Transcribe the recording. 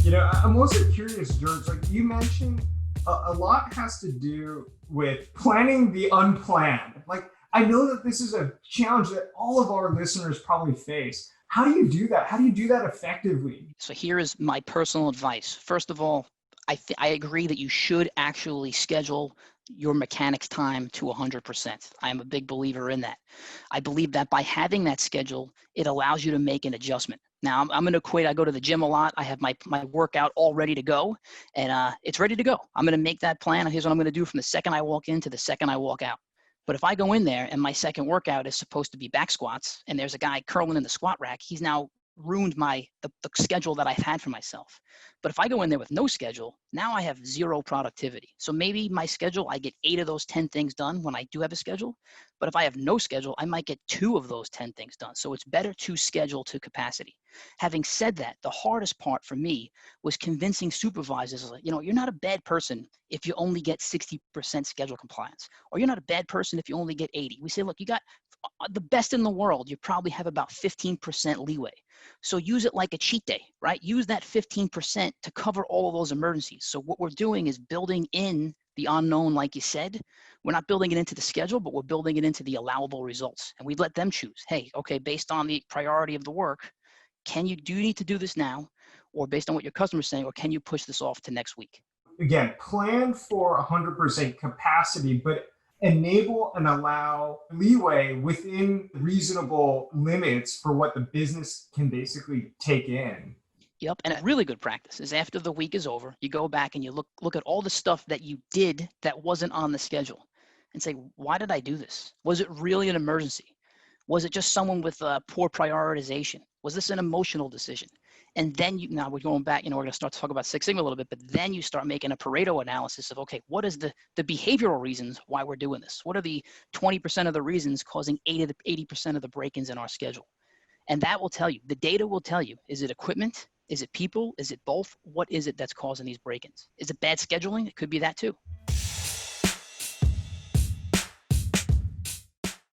I'm also curious, George, like you mentioned, a lot has to do with planning the unplanned. Like, I know that this is a challenge that all of our listeners probably face. How do you do that? How do you do that effectively? So here is my personal advice. First of all, I agree that you should actually schedule your mechanics time to 100%. I am a big believer in that. I believe that by having that schedule, it allows you to make an adjustment. Now, I'm going to equate, I go to the gym a lot. I have my workout all ready to go, and it's ready to go. I'm going to make that plan. Here's what I'm going to do from the second I walk in to the second I walk out. But if I go in there and my second workout is supposed to be back squats, and there's a guy curling in the squat rack, he's now ruined the schedule that I've had for myself. But if I go in there with no schedule, now I have zero productivity. So maybe my schedule, I get 8 of those 10 things done when I do have a schedule. But if I have no schedule, I might get 2 of those 10 things done. So it's better to schedule to capacity. Having said that, the hardest part for me was convincing supervisors, like, you're not a bad person if you only get 60% schedule compliance, or you're not a bad person if you only get 80. We say, look, you got the best in the world. You probably have about 15% leeway. So use it like a cheat day, right? Use that 15% to cover all of those emergencies. So what we're doing is building in the unknown, like you said. We're not building it into the schedule, but we're building it into the allowable results. And we let them choose. Hey, okay, based on the priority of the work, do you need to do this now? Or based on what your customer is saying, or can you push this off to next week? Again, plan for 100% capacity, but enable and allow leeway within reasonable limits for what the business can basically take in. Yep. And a really good practice is after the week is over, you go back and you look at all the stuff that you did that wasn't on the schedule and say, why did I do this? Was it really an emergency? Was it just someone with poor prioritization? Was this an emotional decision? And then now we're going back, we're going to start to talk about Six Sigma a little bit, but then you start making a Pareto analysis of, okay, what is the behavioral reasons why we're doing this? What are the 20% of the reasons causing 80% of the break-ins in our schedule? And that will tell you, the data will tell you, is it equipment? Is it people? Is it both? What is it that's causing these break-ins? Is it bad scheduling? It could be that too.